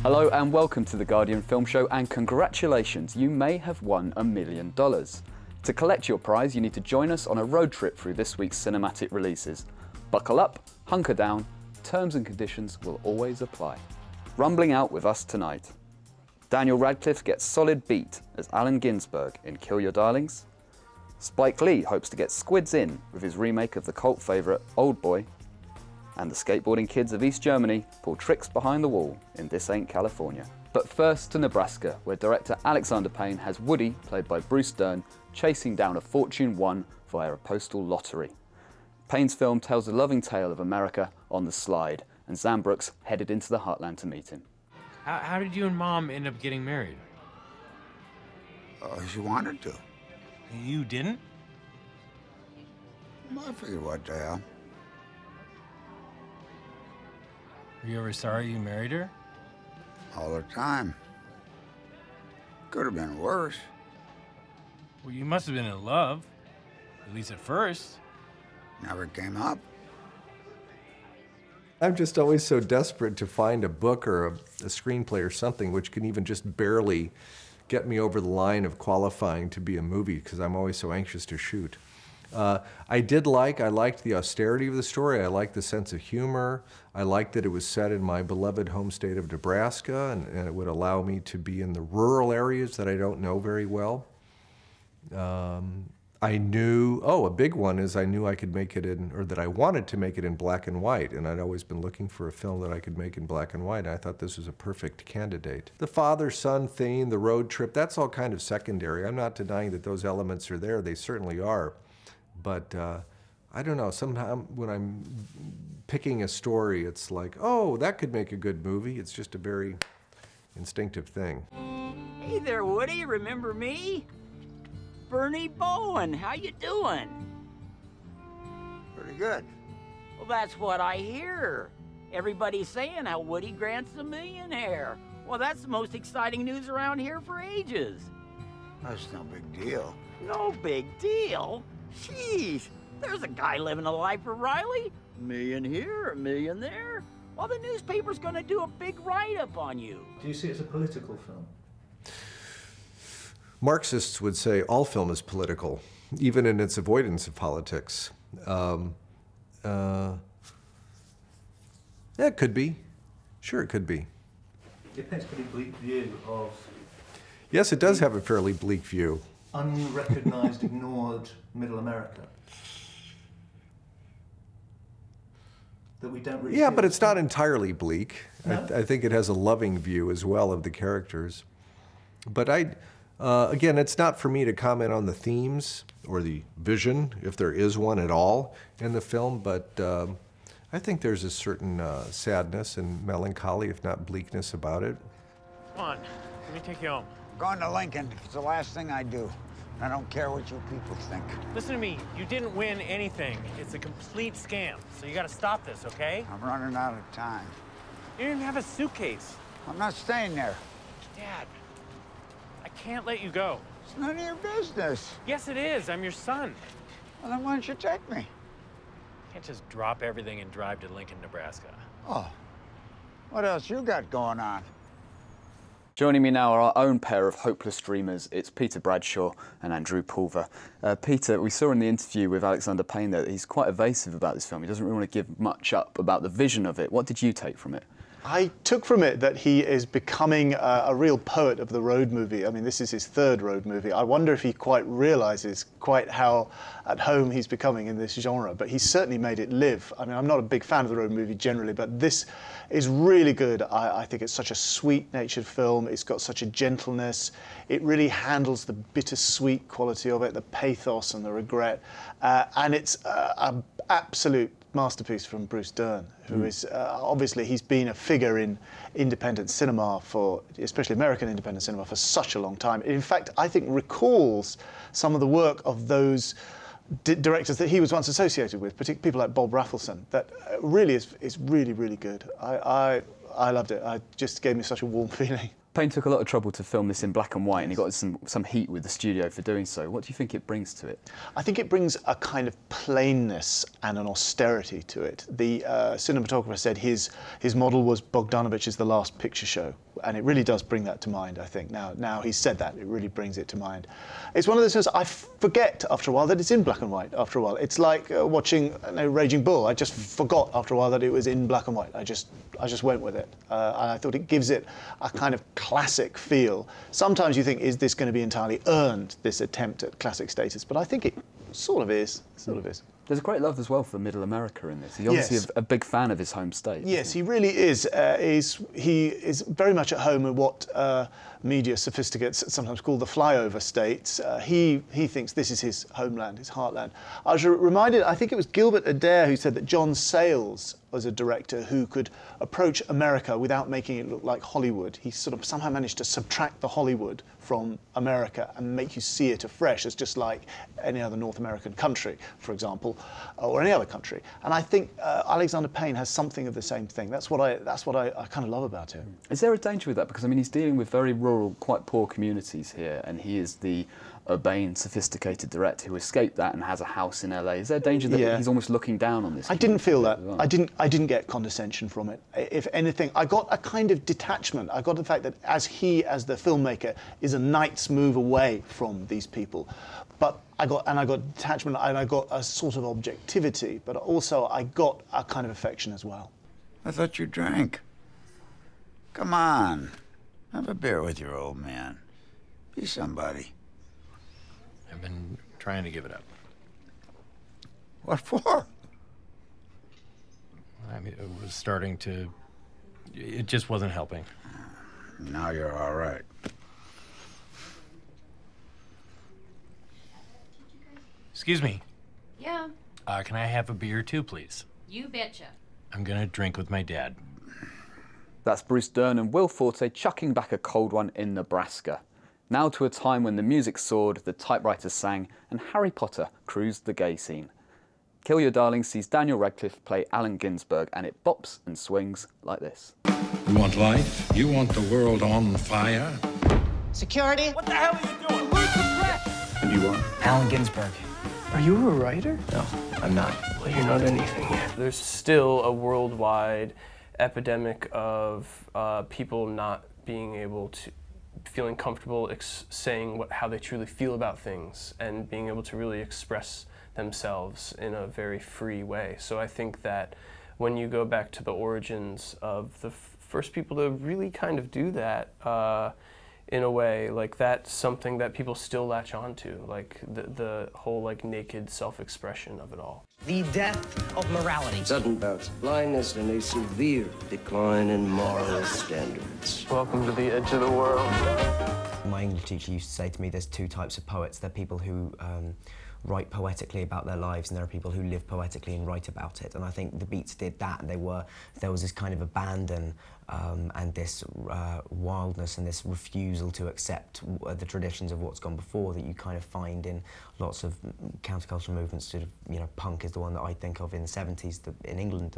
Hello and welcome to the Guardian Film Show, and congratulations, you may have won $1 million. To collect your prize, you need to join us on a road trip through this week's cinematic releases. Buckle up, hunker down, terms and conditions will always apply. Rumbling out with us tonight, Daniel Radcliffe gets solid beat as Allen Ginsburg in Kill Your Darlings. Spike Lee hopes to get squids in with his remake of the cult favourite Oldboy. And the skateboarding kids of East Germany pull tricks behind the wall in This Ain't California. But first to Nebraska, where director Alexander Payne has Woody, played by Bruce Dern, chasing down a fortune won via a postal lottery. Payne's film tells a loving tale of America on the slide, and Zan Brooks headed into the heartland to meet him. How did you and Mom end up getting married? She wanted to. You didn't? I figured, what the hell? Were you ever sorry you married her? All the time. Could have been worse. Well, you must have been in love, at least at first. Never came up. I'm just always so desperate to find a book or a screenplay or something which can even just barely get me over the line of qualifying to be a movie, because I'm always so anxious to shoot. I liked the austerity of the story. I liked the sense of humor. I liked that it was set in my beloved home state of Nebraska, and it would allow me to be in the rural areas that I don't know very well. I knew, a big one is I knew I could make it in, or that I wanted to make it in black and white, and I'd always been looking for a film that I could make in black and white. I thought this was a perfect candidate. The father-son theme, the road trip, that's all kind of secondary. I'm not denying that those elements are there. They certainly are. But I don't know, sometimes when I'm picking a story, it's like, oh, that could make a good movie. It's just a very instinctive thing. Hey there, Woody, remember me? Bernie Bowen, how you doing? Pretty good. Well, that's what I hear. Everybody's saying how Woody Grant's a millionaire. Well, that's the most exciting news around here for ages. That's no big deal. No big deal? Jeez, there's a guy living a life for Riley. $1 million here, $1 million there. Well, the newspaper's gonna do a big write-up on you. Do you see it as a political film? Marxists would say all film is political, even in its avoidance of politics. Yeah, it could be. Sure, it could be. It paints a pretty bleak view of... Yes, it does have a fairly bleak view. Unrecognized, ignored Middle America. That we don't really... Yeah, but it's not entirely bleak. No? I think it has a loving view as well of the characters. But again, it's not for me to comment on the themes or the vision, if there is one at all in the film, but I think there's a certain sadness and melancholy, if not bleakness, about it. Come on, let me take you home. Going to Lincoln, it's the last thing I do. I don't care what you people think. Listen to me, you didn't win anything. It's a complete scam, so you gotta stop this, okay? I'm running out of time. You didn't even have a suitcase. I'm not staying there. Dad, I can't let you go. It's none of your business. Yes, it is. I'm your son. Well, then why don't you take me? You can't just drop everything and drive to Lincoln, Nebraska. Oh, what else you got going on? Joining me now are our own pair of hopeless dreamers. It's Peter Bradshaw and Andrew Pulver. Peter, we saw in the interview with Alexander Payne that he's quite evasive about this film. He doesn't really want to give much up about the vision of it. What did you take from it? I took from it that he is becoming a real poet of the road movie. I mean, this is his third road movie. I wonder if he quite realizes quite how at home he's becoming in this genre, but he's certainly made it live. I mean, I'm not a big fan of the road movie generally, but this is really good. I think it's such a sweet-natured film. It's got such a gentleness. It really handles the bittersweet quality of it, the pathos and the regret, and it's an absolute masterpiece from Bruce Dern, who is obviously he's been a figure in independent cinema for, especially American independent cinema, for such a long time. In fact, I think recalls some of the work of those directors that he was once associated with, particularly people like Bob Raffleson. That really is really, really good. I loved it. It just gave me such a warm feeling. Payne took a lot of trouble to film this in black and white, and he got some heat with the studio for doing so. What do you think it brings to it? I think it brings a kind of plainness and an austerity to it. The cinematographer said his model was Bogdanovich's The Last Picture Show, And it really does bring that to mind, I think. Now he's said that, it really brings it to mind. It's one of those things I forget after a while that it's in black and white after a while. It's like watching Raging Bull. I just forgot after a while that it was in black and white. I just went with it. And I thought it gives it a kind of classic feel. Sometimes you think, is this going to be entirely earned, this attempt at classic status? But I think it sort of is. Sort of is. There's a great love as well for Middle America in this. He's obviously a big fan of his home state. Yes, he really is. He is very much at home in what media sophisticates sometimes call the flyover states. He thinks this is his homeland, his heartland. I was reminded, I think it was Gilbert Adair who said that John Sayles was a director who could approach America without making it look like Hollywood. He sort of somehow managed to subtract the Hollywood from America and make you see it afresh as just like any other North American country, for example, or any other country. And I think Alexander Payne has something of the same thing. That's what I kind of love about him. Is there a danger with that? Because I mean, he's dealing with very rural, quite poor communities here, and he is the urbane, sophisticated director who escaped that and has a house in LA. Is there a danger that he's almost looking down on this? I didn't feel that. Well? I didn't get condescension from it. If anything, I got a kind of detachment. I got the fact that as the filmmaker, is a night's move away from these people. But I got detachment, and I got a sort of objectivity, but also I got a kind of affection as well. I thought you drank. Come on, have a beer with your old man. Be somebody. I've been trying to give it up. What for? I mean, it was starting to... It just wasn't helping. Now you're all right. Excuse me. Yeah. Can I have a beer too, please? You betcha. I'm gonna drink with my dad. That's Bruce Dern and Will Forte chucking back a cold one in Nebraska. Now to a time when the music soared, the typewriters sang, and Harry Potter cruised the gay scene. Kill Your Darling sees Daniel Radcliffe play Allen Ginsburg, and it bops and swings like this. You want life? You want the world on fire? Security? What the hell are you doing? Where's the threat? And you are? Alan Ginsburg. Are you a writer? No, I'm not. Well, you're not anything yet. There's still a worldwide epidemic of people not being able to, feeling comfortable saying how they truly feel about things and being able to really express themselves in a very free way. So I think that when you go back to the origins of the first people to really kind of do that, in a way, like that's something that people still latch onto, like the whole like naked self-expression of it all. The death of morality. Sudden bouts of blindness and a severe decline in moral standards. Welcome to the edge of the world. My English teacher used to say to me, there's two types of poets. There are people who write poetically about their lives, and there are people who live poetically and write about it. And I think the Beats did that. There was this kind of abandon and this wildness and this refusal to accept the traditions of what's gone before that you kind of find in lots of countercultural movements. Sort of, you know, punk is the one that I think of in the 70s that in England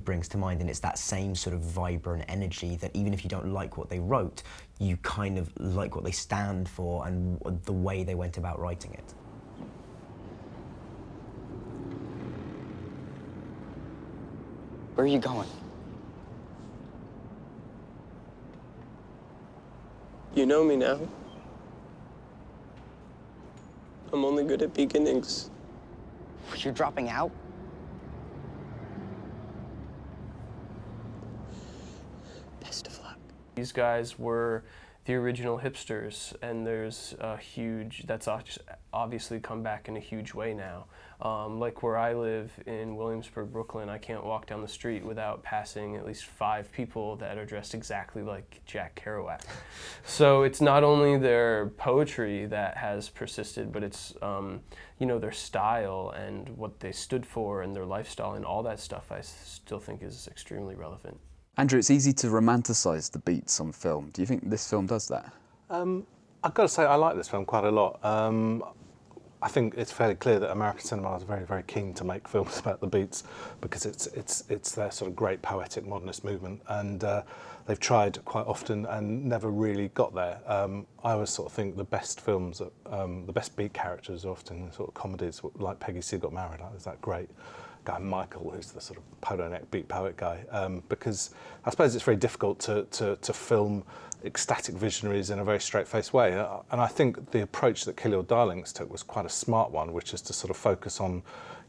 brings to mind, and it's that same sort of vibrant energy that even if you don't like what they wrote, you kind of like what they stand for and the way they went about writing it. Where are you going? You know me now. I'm only good at beginnings. You're dropping out? Best of luck. These guys were the original hipsters, and there's a huge, that's obviously come back in a huge way now. Like where I live in Williamsburg, Brooklyn, I can't walk down the street without passing at least 5 people that are dressed exactly like Jack Kerouac. So it's not only their poetry that has persisted, but it's you know, their style and what they stood for and their lifestyle and all that stuff I still think is extremely relevant. Andrew, it's easy to romanticise the Beats on film. Do you think this film does that? I've got to say I like this film quite a lot. I think it's fairly clear that American cinema is very, very keen to make films about the Beats because it's their sort of great poetic modernist movement, and they've tried quite often and never really got there. I always sort of think the best films, the best Beat characters are often sort of comedies like Peggy Sue Got Married. Is that great? guy Michael, who's the sort of polo neck beat poet guy, because I suppose it's very difficult to film ecstatic visionaries in a very straight-faced way. And I think the approach that Kill Your Darlings took was quite a smart one, which is to sort of focus on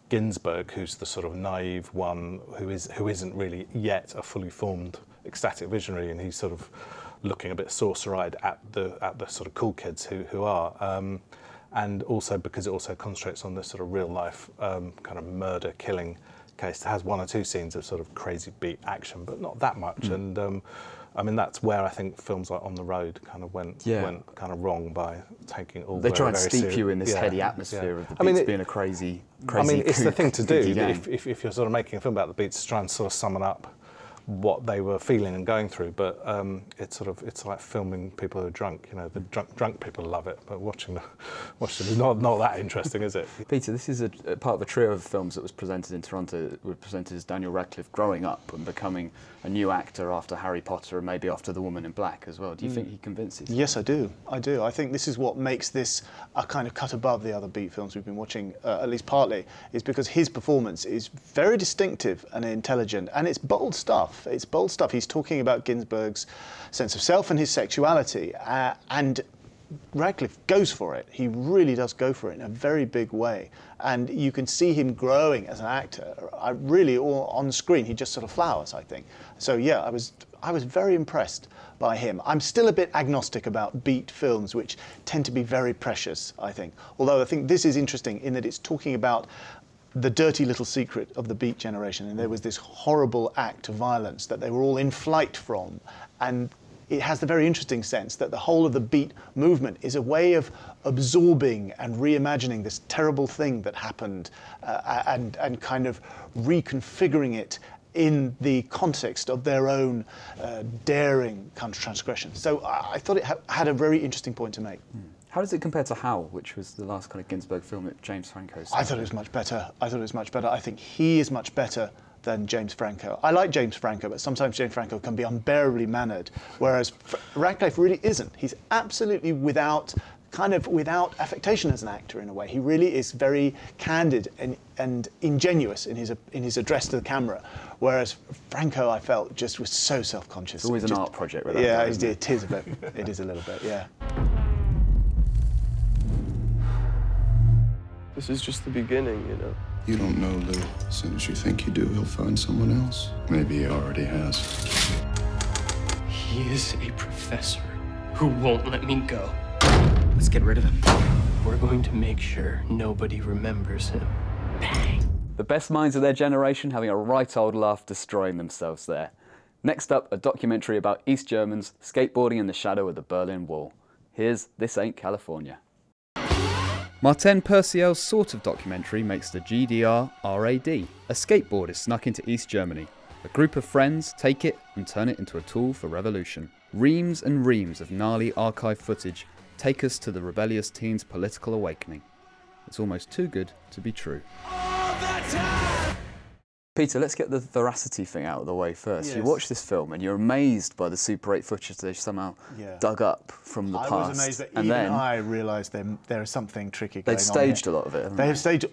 Ginsburg, who's the sort of naive one who isn't really yet a fully formed ecstatic visionary, and he's sort of looking a bit saucer-eyed at the sort of cool kids who are. And also because it also concentrates on this sort of real-life kind of murder, killing case. It has one or two scenes of sort of crazy beat action, but not that much. And I mean, that's where I think films like On the Road kind of went kind of wrong by taking all. They try and very steep you in this heady atmosphere of the Beats being a crazy. I mean, it's the thing to do if you're sort of making a film about the Beats, to try and sort of summon up what they were feeling and going through, but it's like filming people who are drunk. You know, the drunk people love it, but watching them is not that interesting, is it? Peter, this is a part of a trio of films that was presented in Toronto. Was presented as Daniel Radcliffe growing up and becoming a new actor after Harry Potter and maybe after The Woman in Black as well. Do you think he convinces? Yes, I do. I think this is what makes this a kind of cut above the other Beat films we've been watching, at least partly, is because his performance is very distinctive and intelligent, and it's bold stuff. It's bold stuff. He's talking about Ginsburg's sense of self and his sexuality, and Radcliffe goes for it. He really does go for it in a very big way, and you can see him growing as an actor. Really, on screen, he just sort of flowers, I think. So yeah, I was very impressed by him. I'm still a bit agnostic about Beat films, which tend to be very precious, I think. Although I think this is interesting in that it's talking about the dirty little secret of the Beat generation, and there was this horrible act of violence that they were all in flight from, and it has the very interesting sense that the whole of the Beat movement is a way of absorbing and reimagining this terrible thing that happened, and kind of reconfiguring it in the context of their own daring kind of transgression. So I thought it had a very interesting point to make. How does it compare to Howl, which was the last kind of Ginsburg film that James Franco started? I thought it was much better. I think he is much better than James Franco. I like James Franco, but sometimes James Franco can be unbearably mannered, whereas Radcliffe really isn't. He's absolutely without affectation as an actor in a way. He really is very candid and ingenuous in his address to the camera, whereas Franco, I felt, just was so self-conscious. It's always an art project with that Yeah, guy, isn't it is a bit. It is a little bit, yeah. This is just the beginning, you know. You don't know, Lou. As soon as you think you do, he'll find someone else. Maybe he already has. He is a professor who won't let me go. Let's get rid of him. We're going to make sure nobody remembers him. Bang! The best minds of their generation having a right old laugh destroying themselves there. Next up, a documentary about East Germans skateboarding in the shadow of the Berlin Wall. Here's This Ain't California. Martin Purcell's sort of documentary makes the GDR-RAD. A skateboarder snuck into East Germany. A group of friends take it and turn it into a tool for revolution. Reams and reams of gnarly archive footage take us to the rebellious teen's political awakening. It's almost too good to be true. Peter, let's get the veracity thing out of the way first. Yes. You watch this film and you're amazed by the Super 8 footage they've somehow dug up from the past. I was amazed that even I realised there is something tricky going on. They've staged a lot of it, haven't they? They have staged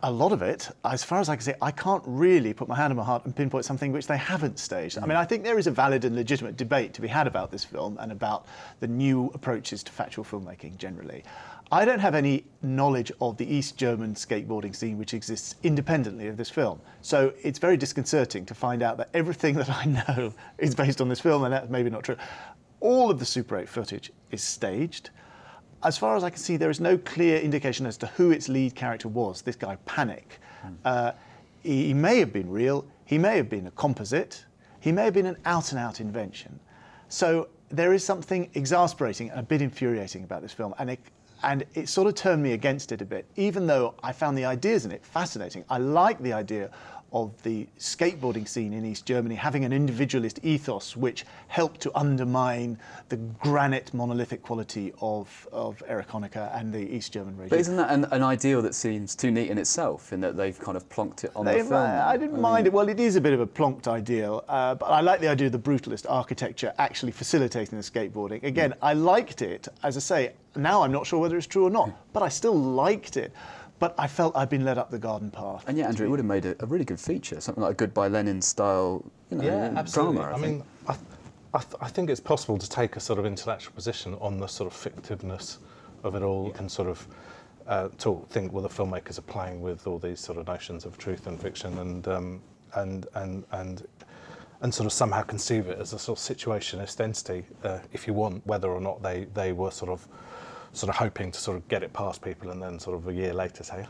a lot of it. As far as I can say, I can't really put my hand on my heart and pinpoint something which they haven't staged. I mean, I think there is a valid and legitimate debate to be had about this film and about the new approaches to factual filmmaking generally. I don't have any knowledge of the East German skateboarding scene which exists independently of this film. So it's very disconcerting to find out that everything that I know is based on this film, and that's maybe not true. All of the Super 8 footage is staged. As far as I can see, there is no clear indication as to who its lead character was, this guy Panic. He may have been real, he may have been a composite, he may have been an out-and-out invention. So there is something exasperating and a bit infuriating about this film, and it sort of turned me against it a bit, even though I found the ideas in it fascinating. I like the idea of the skateboarding scene in East Germany having an individualist ethos which helped to undermine the granite monolithic quality of Erich Honecker and the East German regime. But isn't that an ideal that seems too neat in itself, in that they've kind of plonked it on the film? I didn't mind it. Well, it is a bit of a plonked ideal, but I like the idea of the brutalist architecture actually facilitating the skateboarding. Again, I liked it. As I say, now I'm not sure whether it's true or not, but I still liked it. but I felt I'd been led up the garden path. And yeah, Andrew, it would have made a really good feature, something like a Goodbye Lenin style, you know, yeah, absolutely. drama. I mean, I think it's possible to take a sort of intellectual position on the sort of fictiveness of it all, and sort of think, well, the filmmakers are playing with all these sort of notions of truth and fiction, and sort of somehow conceive it as a sort of situationist entity, if you want, whether or not they were sort of hoping to sort of get it past people and then sort of a year later say,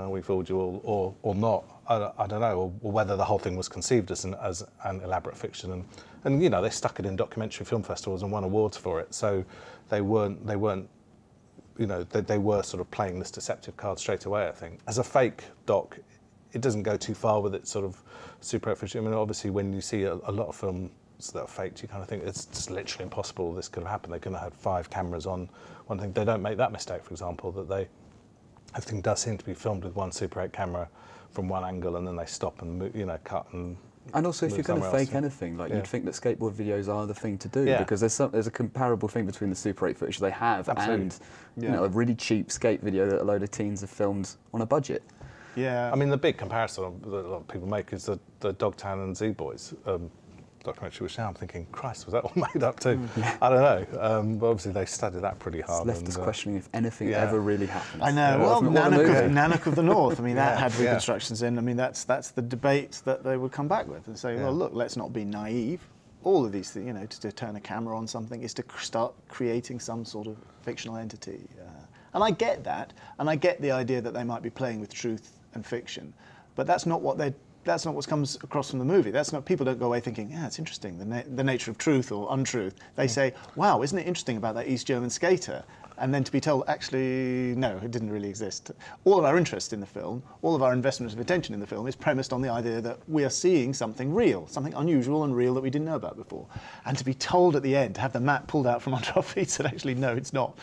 we fooled you all, or not. I don't know, or whether the whole thing was conceived as an elaborate fiction, and you know, they stuck it in documentary film festivals and won awards for it. So they weren't, you know, they were sort of playing this deceptive card straight away. I think as a fake doc, it doesn't go too far with its sort of super fiction. I mean, obviously, when you see a lot of films that are faked, you kind of think it's just literally impossible this could have happened. They couldn't have had 5 cameras on one thing. They don't make that mistake, for example, that everything does seem to be filmed with one Super 8 camera from one angle, and then they stop and, you know, cut and also, if you're going to fake anything, like, you'd think that skateboard videos are the thing to do, because there's a comparable thing between the Super 8 footage they have and you know, a really cheap skate video that a load of teens have filmed on a budget. Yeah. I mean, the big comparison that a lot of people make is the Dogtown and Z-Boys documentary, which now I'm thinking, Christ, was that all made up too? I don't know. But obviously they studied that pretty hard. It's left us questioning if anything ever really happened. I know. Well, Nanook of the North. I mean, that had reconstructions in. I mean, that's the debate that they would come back with and say, well, look, let's not be naive. All of these things, you know, to turn a camera on something is to start creating some sort of fictional entity. And I get that, and I get the idea that they might be playing with truth and fiction, but that's not what comes across from the movie. That's not, people don't go away thinking, yeah, it's interesting, the nature of truth or untruth. They say, wow, isn't it interesting about that East German skater? And then to be told, actually, no, it didn't really exist. All of our interest in the film, all of our investment of attention in the film is premised on the idea that we are seeing something real, something unusual and real that we didn't know about before. And to be told at the end, to have the mat pulled out from under our feet that actually, no, it's not,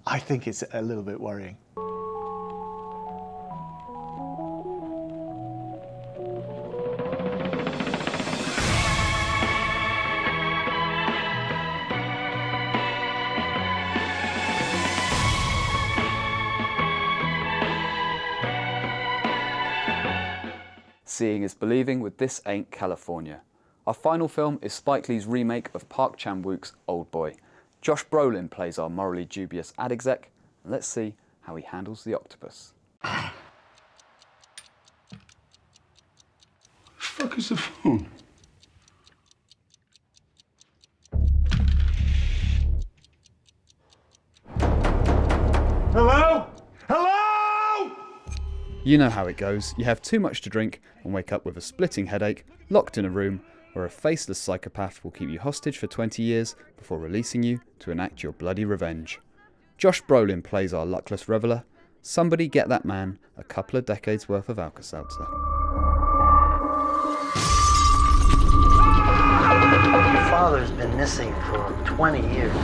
I think it's a little bit worrying. Seeing is believing with This Ain't California. Our final film is Spike Lee's remake of Park Chan-wook's Oldboy. Josh Brolin plays our morally dubious ad exec, and let's see how he handles the octopus. Fuck is the phone? Hello? Hello? You know how it goes. You have too much to drink and wake up with a splitting headache, locked in a room, where a faceless psychopath will keep you hostage for 20 years before releasing you to enact your bloody revenge. Josh Brolin plays our luckless reveller. Somebody get that man a couple of decades worth of Alka-Seltzer. Your father's been missing for 20 years.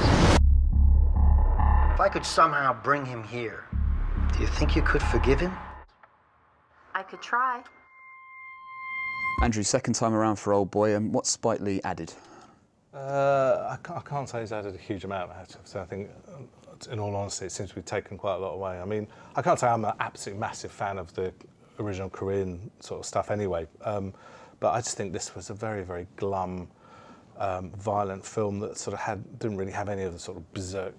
If I could somehow bring him here, do you think you could forgive him? I could try. Andrew, second time around for Oldboy, and what's Spike Lee added? I can't say he's added a huge amount, actually. So I think, in all honesty, it seems to be taken quite a lot away. I mean, I can't say I'm an absolute massive fan of the original Korean sort of stuff anyway, but I just think this was a very, very glum, violent film that sort of didn't really have any of the sort of berserk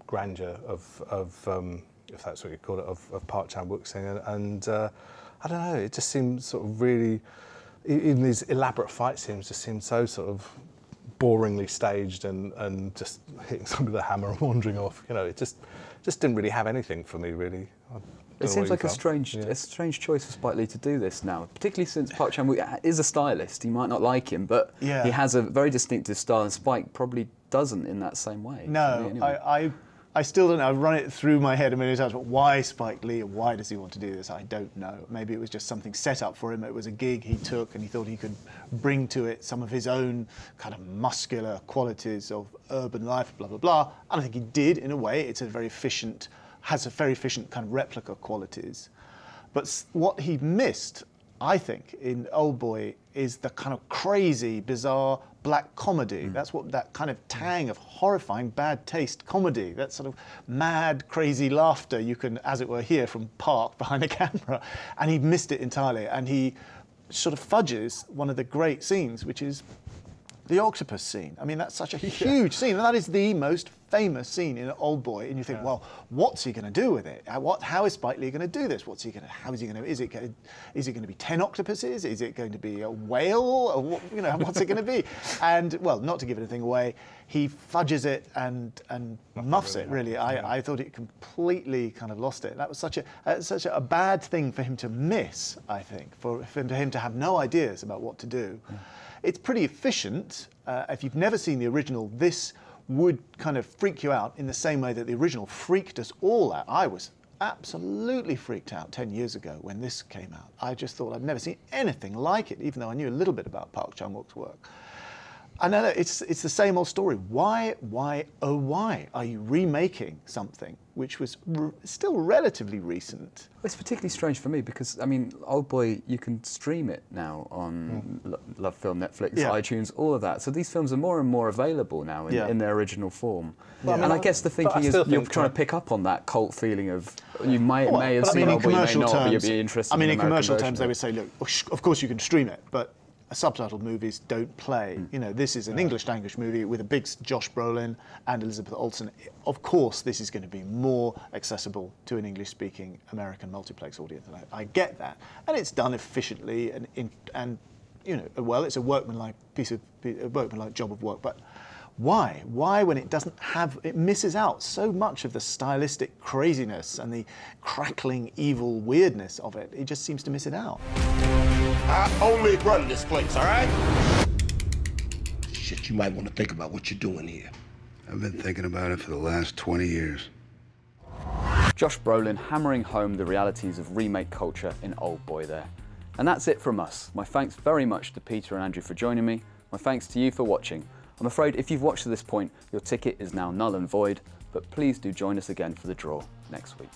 grandeur of if that's what you call it, of Park Chan-wook's thing, and I don't know, it just seemed sort of really, even these elaborate fight scenes just seemed so sort of boringly staged and just hitting somebody with a hammer and wandering off. You know, it just didn't really have anything for me, really. It seems like a strange choice for Spike Lee to do this now, particularly since Park Chan-wook is a stylist. You might not like him, but he has a very distinctive style, and Spike probably doesn't in that same way. No, anyway. I still don't know. I've run it through my head a million times, but why Spike Lee and why does he want to do this? I don't know. Maybe it was just something set up for him. It was a gig he took and he thought he could bring to it some of his own kind of muscular qualities of urban life, blah, blah, blah. And I think he did, in a way. It's a very efficient, has a very efficient kind of replica qualities. But what he missed, I think, in Oldboy is the kind of crazy, bizarre black comedy. That's what that kind of tang of horrifying bad taste comedy, that sort of mad, crazy laughter you can, as it were, hear from Park behind the camera. And he missed it entirely. And he sort of fudges one of the great scenes, which is the octopus scene. I mean, that's such a huge scene, and that is the most famous scene in Oldboy. And you think, well, what's he going to do with it? How is Spike Lee going to do this? How is he going to? Is it going to be 10 octopuses? Is it going to be a whale? Or, you know, what's it going to be? And well, not to give anything away, he fudges it and muffs it. Really, I thought it completely kind of lost it. That was such a bad thing for him to miss. I think for him to have no ideas about what to do. It's pretty efficient. If you've never seen the original, this would kind of freak you out in the same way that the original freaked us all out. I was absolutely freaked out 10 years ago when this came out. I just thought I'd never seen anything like it, even though I knew a little bit about Park Chan-wook's work. I know it's the same old story. Why, oh why are you remaking something which was still relatively recent? It's particularly strange for me because, I mean, Oldboy, you can stream it now on Love Film, Netflix, iTunes, all of that. So these films are more and more available now in their original form. Well, and I guess the thinking is you're trying to pick up on that cult feeling of, you may have seen Oldboy, you may not, but you'd be interested in the American commercial version terms, they would say, look, of course you can stream it, but subtitled movies don't play. You know, this is an English language movie with a big Josh Brolin and Elizabeth Olsen. Of course, this is going to be more accessible to an English-speaking American multiplex audience. I get that, and it's done efficiently and you know, well, it's a workmanlike job of work. But why? Why, when it doesn't have, it misses out so much of the stylistic craziness and the crackling evil weirdness of it? It just seems to miss it out. I only run this place, all right? Shit, you might want to think about what you're doing here. I've been thinking about it for the last 20 years. Josh Brolin hammering home the realities of remake culture in Oldboy there. And that's it from us. My thanks very much to Peter and Andrew for joining me. My thanks to you for watching. I'm afraid if you've watched to this point, your ticket is now null and void, but please do join us again for the draw next week.